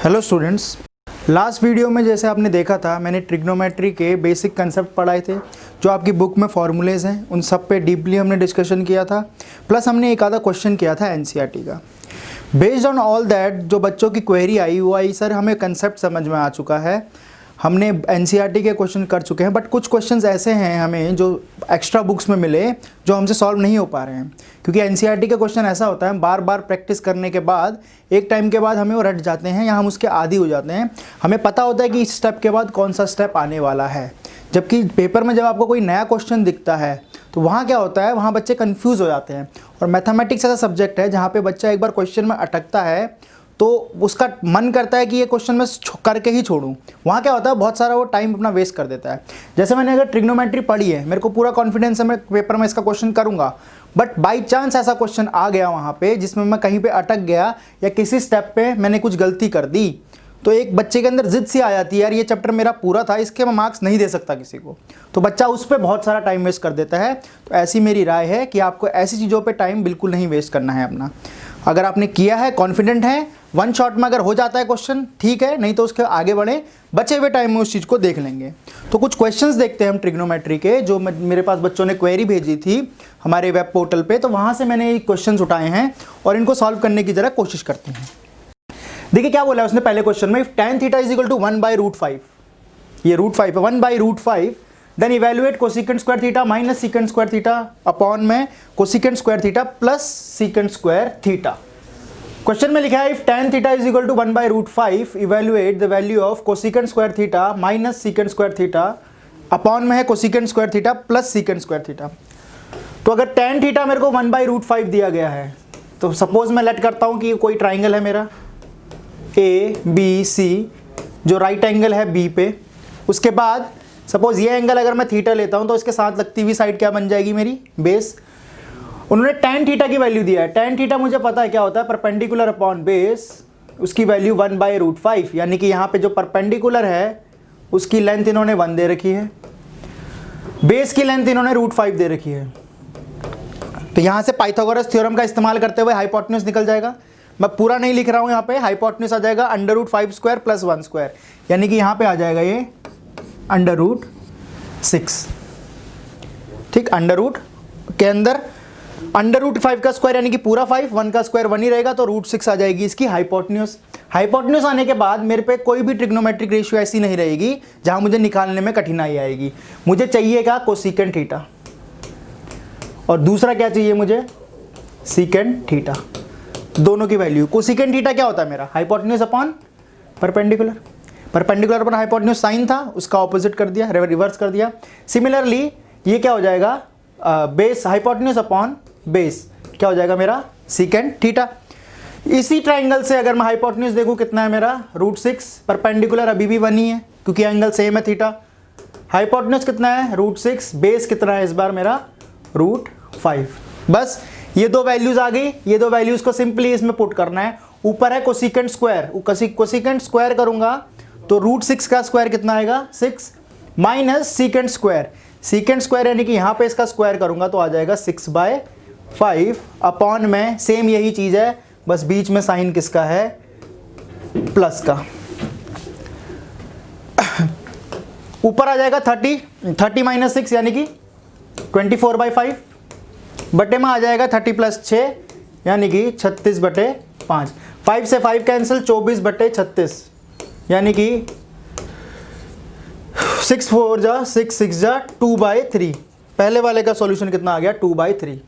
Hello students, last video में जैसे आपने देखा था मैंने ट्रिग्नोमेट्री के बेसिक कंसेप्ट पढ़ाए थे। जो आपकी बुक में फॉर्मूलेज हैं उन सब पे डीपली हमने डिस्कशन किया था, प्लस हमने एक आधा क्वेश्चन किया था एनसीईआरटी का। बेस्ड ऑन ऑल दैट जो बच्चों की क्वेरी आई वो आई सर हमें कंसेप्ट समझ में आ चुका है, हमने एनसीईआरटी के क्वेश्चन कर चुके हैं, बट कुछ क्वेश्चंस ऐसे हैं हमें जो एक्स्ट्रा बुक्स में मिले जो हमसे सॉल्व नहीं हो पा रहे हैं। क्योंकि एनसीईआरटी का क्वेश्चन ऐसा होता है बार बार प्रैक्टिस करने के बाद एक टाइम के बाद हमें वो रट जाते हैं या हम उसके आदी हो जाते हैं। हमें पता होता है कि इस स्टेप के बाद कौन सा स्टेप आने वाला है, जबकि पेपर में जब आपको कोई नया क्वेश्चन दिखता है तो वहाँ क्या होता है, वहाँ बच्चे कन्फ्यूज़ हो जाते हैं। और मैथमेटिक्स ऐसा सब्जेक्ट है जहाँ पे बच्चा एक बार क्वेश्चन में अटकता है तो उसका मन करता है कि ये क्वेश्चन मैं करके ही छोड़ूं। वहाँ क्या होता है, बहुत सारा वो टाइम अपना वेस्ट कर देता है। जैसे मैंने अगर ट्रिग्नोमेट्री पढ़ी है, मेरे को पूरा कॉन्फिडेंस है मैं पेपर में इसका क्वेश्चन करूँगा, बट बाई चांस ऐसा क्वेश्चन आ गया वहाँ पे जिसमें मैं कहीं पे अटक गया या किसी स्टेप पे मैंने कुछ गलती कर दी, तो एक बच्चे के अंदर जिद सी आ जाती है, यार ये चैप्टर मेरा पूरा था, इसके मैं मार्क्स नहीं दे सकता किसी को, तो बच्चा उस पर बहुत सारा टाइम वेस्ट कर देता है। तो ऐसी मेरी राय है कि आपको ऐसी चीज़ों पे टाइम बिल्कुल नहीं वेस्ट करना है अपना। अगर आपने किया है, कॉन्फिडेंट है, वन शॉट में अगर हो जाता है क्वेश्चन ठीक है, नहीं तो उसके आगे बढ़े, बचे हुए टाइम में उस चीज़ को देख लेंगे। तो कुछ क्वेश्चंस देखते हैं हम ट्रिग्नोमेट्री के, जो मेरे पास बच्चों ने क्वेरी भेजी थी हमारे वेब पोर्टल पे, तो वहाँ से मैंने ये क्वेश्चंस उठाए हैं और इनको सॉल्व करने की जरा कोशिश करते हैं। देखिए क्या बोला है उसने पहले क्वेश्चन में, tan theta is equal to 1/√5, ये √5 है, 1/√5, then evaluate cosecant square theta minus secant square theta upon में cosecant square theta plus secant square theta. Question में लिखा है if tan theta is equal to 1/√5 evaluate the value of cosecant square theta minus secant square theta upon में है cosecant square theta plus secant square theta. तो अगर tan theta मेरे को 1/√5 दिया गया है, तो सपोज मैं लेट करता हूं कि कोई ट्राइंगल है मेरा ABC, जो राइट एंगल है B पे, उसके बाद सपोज ये एंगल अगर मैं थीटा लेता हूं तो इसके साथ लगती हुई साइड क्या बन जाएगी मेरी, बेस। उन्होंने tan थीटा की वैल्यू दिया है, tan थीटा मुझे पता है क्या होता है, परपेंडिकुलर अपॉन बेस, उसकी वैल्यू 1/√5, यानी कि यहाँ पे जो परपेंडिकुलर है उसकी लेंथ इन्होंने 1 दे रखी है, बेस की लेंथ इन्होंने √5 दे रखी है। तो यहाँ से पाइथागोरस थ्योरम का इस्तेमाल करते हुए हाइपोटेन्यूज निकल जाएगा। मैं पूरा नहीं लिख रहा हूँ यहाँ पे, हाइपोटेन्यूज आ जाएगा √5² + 1², यानी कि यहाँ पे आ जाएगा ये √6। ठीक, अंडर के अंदर √5 का स्क्वायर यानी कि पूरा 5, 1 का स्क्वायर 1 ही रहेगा, तो √6 आ जाएगी इसकी हाइपोटेन्यूज। हाइपोटेन्यूज आने के बाद मेरे पे कोई भी ट्रिग्नोमेट्रिक रेशियो ऐसी नहीं रहेगी जहां मुझे निकालने में कठिनाई आएगी। मुझे चाहिएगा कोसेकेंट थीटा, और दूसरा क्या चाहिए मुझे, सीकेंट थीटा, दोनों की वैल्यू। कोसेकेंट थीटा क्या होता है मेरा, hypotenuse upon perpendicular, perpendicular upon hypotenuse sine था, उसका ऑपोजिट कर दिया, रिवर्स कर दिया। सिमिलरली ये क्या हो जाएगा, बेस हाइपोटेन्यूज अपॉन बेस क्या हो जाएगा मेरा, सीकेंट थीटा। इसी ट्राइंगल से अगर मैं हाइपोटेन्यूज देखूं कितना है मेरा, √6, परपेंडिकुलर अभी भी 1 ही है क्योंकि एंगल सेम है थीटा। हाइपोटेन्यूज कितना है, √6, बेस कितना है इस बार मेरा, √5। बस ये दो वैल्यूज आ गई, ये दो वैल्यूज को सिंपली इसमें पुट करना है। ऊपर है कोसेकेंट स्क्वायर, कोसेकेंट स्क्वायर करूंगा तो √6 का स्क्वायर कितना आएगा, 6, minus secant square, secant square यानी कि यहाँ पे इसका स्क्वायर करूंगा तो आ जाएगा 6/5 अपॉन में सेम यही चीज है, बस बीच में साइन किसका है, प्लस का। ऊपर आ जाएगा 30 माइनस 6 यानी कि 24/5, बटे में आ जाएगा 30 + 6 यानी कि 36/5, 5 से 5 कैंसिल, 24/36 यानी कि 6 4 जा 6 6 जा 2/3। पहले वाले का सॉल्यूशन कितना आ गया, 2/3।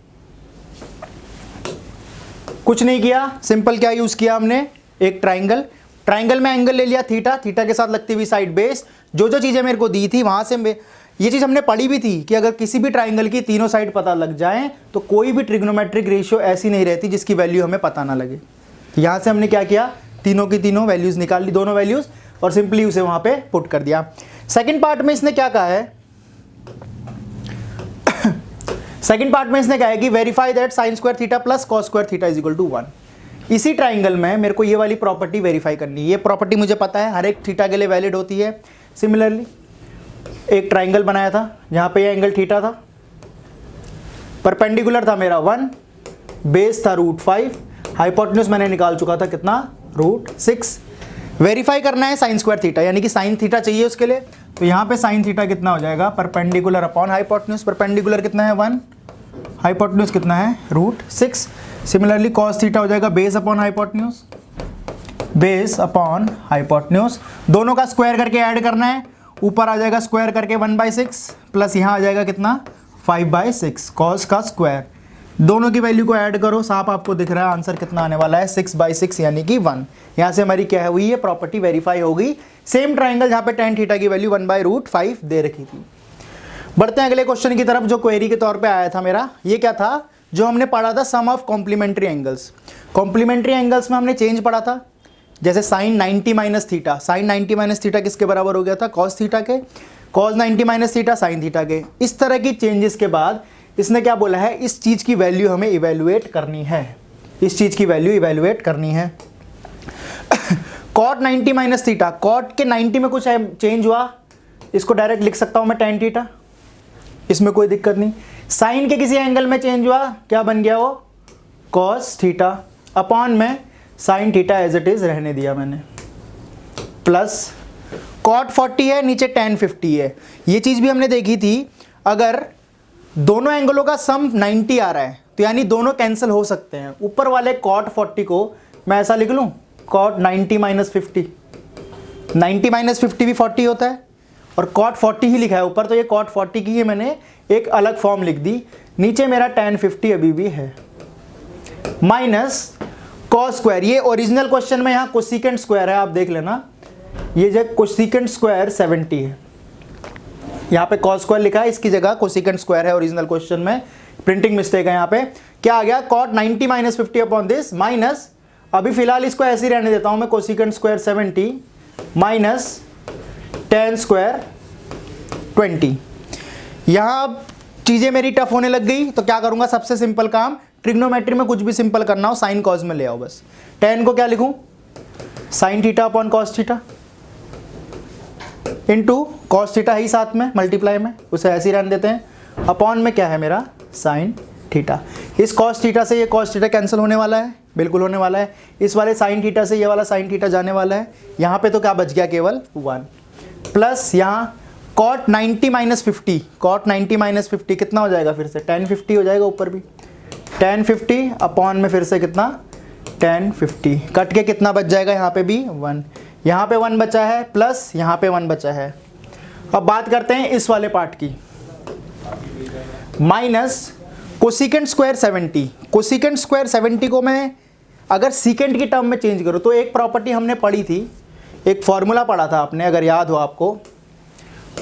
कुछ नहीं किया, सिंपल क्या यूज किया हमने, एक ट्राइंगल में एंगल ले लिया थीटा, थीटा के साथ लगती हुई साइड बेस, जो चीजें मेरे को दी थी वहां से ये चीज हमने पढ़ी भी थी कि अगर किसी भी ट्राइंगल की तीनों साइड पता लग जाए तो कोई भी ट्रिग्नोमेट्रिक रेशियो ऐसी नहीं रहती जिसकी वैल्यू हमें पता ना लगे। यहां से हमने क्या किया, तीनों की तीनों वैल्यूज निकाल ली, दोनों वैल्यूज, और सिंपली उसे वहां पे पुट कर दिया। सेकंड पार्ट में इसने क्या कहा है, सेकंड पार्ट में इसने कहा है कि verify that sine square theta plus cos square theta is equal to 1। इसी ट्राइंगल में मेरे को ये वाली प्रॉपर्टी वेरीफाई करनी है। ये प्रॉपर्टी मुझे पता है हर एक थीटा के लिए वैलिड होती है। सिमिलरली एक ट्राइंगल बनाया था जहां पे ये एंगल थीटा था, परपेंडिकुलर था मेरा 1, बेस था √5, हाइपोटेन्यूज मैंने निकाल चुका था कितना, √6। वेरीफाई करना है साइन स्क्वायर थीटा, यानी कि साइन थीटा चाहिए उसके लिए। तो यहाँ पे साइन थीटा कितना हो जाएगा, परपेंडिकुलर अपॉन हाइपोटेन्यूज। परपेंडिकुलर कितना है 1, हाइपोटेन्यूज कितना है √6। सिमिलरली कॉस थीटा हो जाएगा base upon hypotenuse, base upon hypotenuse. दोनों का स्क्वायर करके ऐड करना है, ऊपर आ जाएगा स्क्वायर करके 1/6 प्लस यहाँ आ जाएगा कितना 5/6 कॉस का स्क्वायर। दोनों की वैल्यू को ऐड करो, साफ आपको दिख रहा है आंसर कितना आने वाला है 6/6 यानी कि 1। यहाँ से हमारी क्या हुई है, प्रॉपर्टी वेरीफाई हो गई। सेम ट्राइंगल जहाँ पे tan थीटा की वैल्यू 1/√5 दे रखी थी। बढ़ते हैं अगले क्वेश्चन की तरफ जो क्वेरी के तौर पे आया था मेरा। ये क्या था, जो हमने पढ़ा था sum of complementary angles. Complementary angles में हमने चेंज पढ़ा था, जैसे sine 90 minus theta, sine 90 minus theta किसके बराबर हो गया था, कॉस थीटा के, cos 90 minus theta sine theta के। इस तरह की चेंजेस के बाद इसने क्या बोला है, इस चीज़ की वैल्यू हमें इवेल्युएट करनी है, इस चीज़ की वैल्यू इवेल्युएट करनी है। कॉट 90 माइनस थीटा, कॉट के 90 में कुछ चेंज हुआ, इसको डायरेक्ट लिख सकता हूँ मैं tan थीटा, इसमें कोई दिक्कत नहीं। साइन के किसी एंगल में चेंज हुआ, क्या बन गया वो कॉस थीटा, अपॉन में sine theta as it is रहने दिया मैंने, प्लस कॉट 40 है, नीचे tan 50 है। ये चीज़ भी हमने देखी थी, अगर दोनों एंगलों का सम 90 आ रहा है तो यानी दोनों कैंसिल हो सकते हैं। ऊपर वाले कॉट 40 को मैं ऐसा लिख लूँ, कॉट 90 माइनस 50, 90 माइनस 50 भी 40 होता है, और कॉट 40 ही लिखा है ऊपर, तो ये कॉट 40 की ही मैंने एक अलग फॉर्म लिख दी। नीचे मेरा tan 50 अभी भी है, माइनस कॉस स्क्वायर। ये ओरिजिनल क्वेश्चन में यहाँ कोसिकेंट स्क्वायर है, आप देख लेना, ये जो कोसिकेंट स्क्वायर 70 है, यहाँ पे कॉस स्क्वायर लिखा है, इसकी जगह कोसिकेंट स्क्वायर है ओरिजिनल क्वेश्चन में, प्रिंटिंग मिस्टेक है यहाँ पे। क्या आ गया, cot 90 minus 50 upon this, minus, अभी फिलहाल इसको ऐसे ही रहने देता हूँ मैं, cosecant square 70 minus tan square 20। यहाँ चीज़ें मेरी टफ होने लग गई, तो क्या करूँगा, सबसे सिंपल काम, ट्रिग्नोमेट्री में कुछ भी सिंपल करना हो साइन कॉस में ले आओ बस। tan को क्या लिखूँ, sine theta upon cos theta into cos theta ही साथ में मल्टीप्लाई में, उसे ऐसे ही रहने देते हैं, अपॉन में क्या है मेरा साइन थीटा। इस कॉस थीटा से ये कॉस थीटा कैंसिल होने वाला है, बिल्कुल होने वाला है। इस वाले साइन थीटा से ये वाला साइन थीटा जाने वाला है, यहाँ पे तो क्या बच गया, केवल 1, प्लस यहाँ कॉट 90 माइनस 50, कॉट 90 माइनस 50 कितना हो जाएगा, फिर से tan 50 हो जाएगा, ऊपर भी tan 50 अपॉन में फिर से कितना tan 50, कट के कितना बच जाएगा, यहाँ पे भी 1, यहाँ पे 1 बचा है, प्लस यहाँ पे 1 बचा है। अब बात करते हैं इस वाले पार्ट की, minus cosecant square 70। Cosecant square 70 को मैं अगर सीकेंट की टर्म में चेंज करूँ तो एक प्रॉपर्टी हमने पढ़ी थी, एक फॉर्मूला पढ़ा था आपने, अगर याद हो आपको,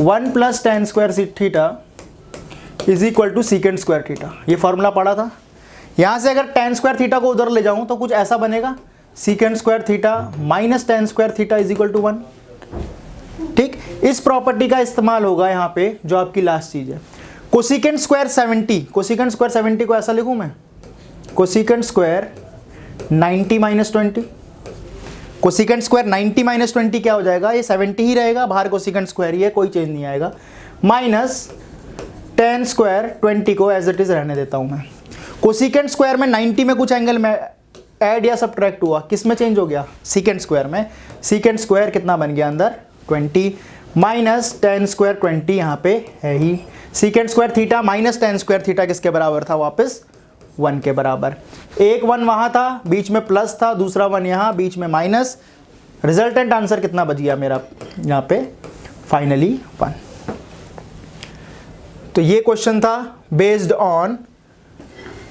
1 plus tan square theta is equal to secant square theta, ये फॉर्मूला पढ़ा था। यहाँ से अगर tan स्क्वायर थीटा को उधर ले जाऊँ तो कुछ ऐसा बनेगा, secant square theta minus tan square theta is equal to 1। ठीक, इस प्रॉपर्टी का इस्तेमाल होगा यहाँ पे, जो आपकी लास्ट चीज़ है। कोसिकेंट स्क्वायर 70, कोसिकेंट स्क्वायर 70 को ऐसा लिखूँ मैं, cosecant square 90 minus 20, cosecant square 90 minus 20 क्या हो जाएगा, ये 70 ही रहेगा, बाहर कोसिकेंट स्क्वायर ही है, कोई चेंज नहीं आएगा, माइनस tan स्क्वायर 20 को एज इट इज रहने देता हूँ मैं। कोसिकेंट स्क्वायर में 90 में कुछ एंगल में ऐड या सब्ट्रैक्ट हुआ, किस में चेंज हो गया, सीकेंट स्क्वायर में। सीकेंट स्क्वायर कितना बन गया अंदर 20, माइनस tan स्क्वायर 20 यहाँ पे है ही, secant square theta minus tan square theta किसके बराबर था, वापस 1 के बराबर। एक 1 वहाँ था, बीच में प्लस था, दूसरा 1 यहाँ, बीच में माइनस, रिजल्टेंट आंसर कितना बच गया मेरा यहाँ पे, फाइनली 1। तो ये क्वेश्चन था बेस्ड ऑन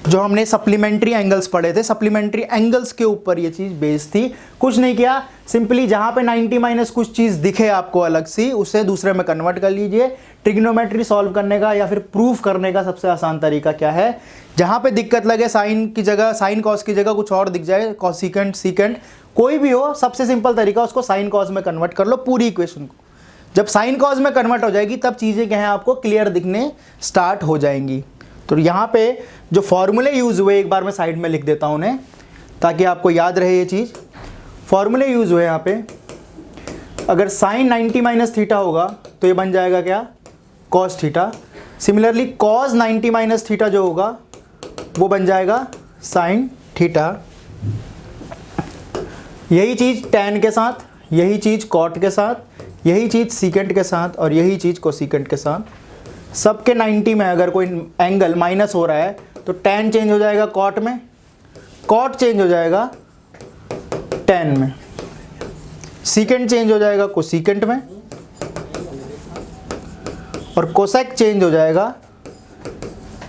जो हमने सप्लीमेंट्री एंगल्स पढ़े थे, सप्लीमेंट्री एंगल्स के ऊपर ये चीज़ बेस्ड थी। कुछ नहीं किया, सिंपली जहाँ पे 90 माइनस कुछ चीज़ दिखे आपको अलग सी, उसे दूसरे में कन्वर्ट कर लीजिए। ट्रिग्नोमेट्री सॉल्व करने का या फिर प्रूफ करने का सबसे आसान तरीका क्या है, जहाँ पे दिक्कत लगे साइन की जगह, साइन कॉस की जगह कुछ और दिख जाए, कॉसिकेंट सीकेंट कोई भी हो, सबसे सिंपल तरीका उसको साइन कॉस में कन्वर्ट कर लो पूरी इक्वेशन को। जब साइन कॉस में कन्वर्ट हो जाएगी तब चीज़ें क्या हैं आपको क्लियर दिखने स्टार्ट हो जाएंगी। तो यहाँ पे जो फॉर्मूले यूज़ हुए एक बार मैं साइड में लिख देता हूँ उन्हें, ताकि आपको याद रहे ये चीज़। फॉर्मूले यूज़ हुए यहाँ पे, अगर साइन 90 माइनस थीटा होगा तो ये बन जाएगा क्या, cos theta. Similarly cos 90 minus theta जो होगा वो बन जाएगा साइन थीटा। यही चीज़ tan के साथ, यही चीज़ कॉट के साथ, यही चीज़ सीकेंट के साथ और यही चीज़ कोसीकेंट के साथ। सबके 90 में अगर कोई एंगल माइनस हो रहा है तो tan चेंज हो जाएगा कॉट में, कॉट चेंज हो जाएगा tan में, सीकेंट चेंज हो जाएगा कोसीकेंट में और कोसेक चेंज हो जाएगा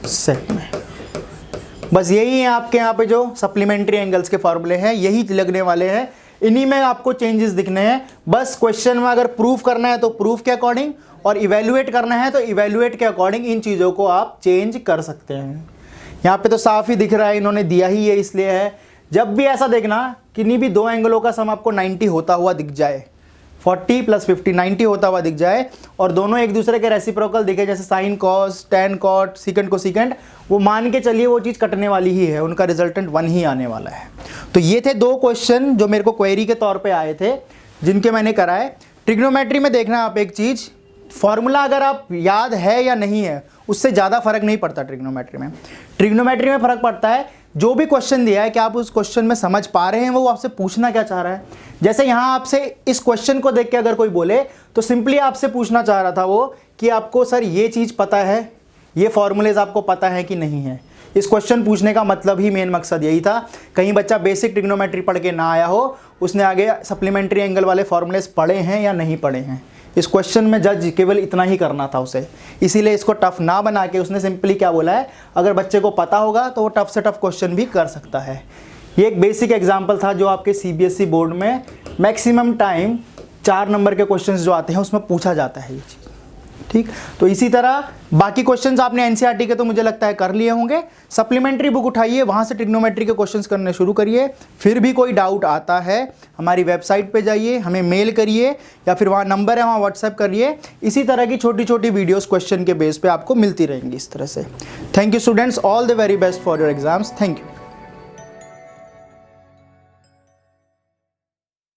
सेक में। बस यही है आपके यहाँ पे जो सप्लीमेंट्री एंगल्स के फॉर्मूले हैं, यही लगने वाले हैं, इन्हीं में आपको चेंजेस दिखने हैं। बस क्वेश्चन में अगर प्रूफ करना है तो प्रूफ के अकॉर्डिंग और इवेल्युएट करना है तो इवेल्युएट के अकॉर्डिंग इन चीज़ों को आप चेंज कर सकते हैं। यहाँ पे तो साफ ही दिख रहा है, इन्होंने दिया ही है इसलिए है। जब भी ऐसा देखना किन्हीं भी दो एंगलों का सम आपको 90 होता हुआ दिख जाए, 40 + 50 90 होता हुआ दिख जाए और दोनों एक दूसरे के रेसिप्रोकल दिखे, जैसे sine cos, tan cot, secant को सीकेंट, वो मान के चलिए वो चीज़ कटने वाली ही है, उनका रिजल्टेंट 1 ही आने वाला है। तो ये थे 2 क्वेश्चन जो मेरे को क्वेरी के तौर पे आए थे, जिनके मैंने कराए। ट्रिग्नोमेट्री में देखना आप एक चीज़, फॉर्मूला अगर आप याद है या नहीं है उससे ज़्यादा फर्क नहीं पड़ता ट्रिग्नोमेट्री में। ट्रिग्नोमेट्री में फ़र्क पड़ता है जो भी क्वेश्चन दिया है कि आप उस क्वेश्चन में समझ पा रहे हैं, वो आपसे पूछना क्या चाह रहा है। जैसे यहाँ आपसे इस क्वेश्चन को देख के अगर कोई बोले तो सिंपली आपसे पूछना चाह रहा था वो कि आपको सर ये चीज़ पता है, ये फॉर्मूलेज आपको पता है कि नहीं है। इस क्वेश्चन पूछने का मतलब ही मेन मकसद यही था। कहीं बच्चा बेसिक ट्रिग्नोमेट्री पढ़ के ना आया हो, उसने आगे सप्लीमेंट्री एंगल वाले फॉर्मूलेज पढ़े हैं या नहीं पढ़े हैं, इस क्वेश्चन में जज केवल इतना ही करना था उसे। इसीलिए इसको टफ ना बना के उसने सिंपली क्या बोला है, अगर बच्चे को पता होगा तो वो टफ से टफ क्वेश्चन भी कर सकता है। ये एक बेसिक एग्जांपल था जो आपके सीबीएसई बोर्ड में मैक्सिमम टाइम 4 नंबर के क्वेश्चंस जो आते हैं उसमें पूछा जाता है ये चीज़। ठीक, तो इसी तरह बाकी क्वेश्चंस आपने एनसीईआरटी के तो मुझे लगता है कर लिए होंगे। सप्लीमेंट्री बुक उठाइए, वहाँ से ट्रिग्नोमेट्री के क्वेश्चंस करने शुरू करिए। फिर भी कोई डाउट आता है हमारी वेबसाइट पे जाइए, हमें मेल करिए या फिर वहाँ नंबर है वहाँ व्हाट्सएप करिए। इसी तरह की छोटी छोटी वीडियोस क्वेश्चन के बेस पे आपको मिलती रहेंगी इस तरह से। Thank you students, all the very best for your exams. Thank you.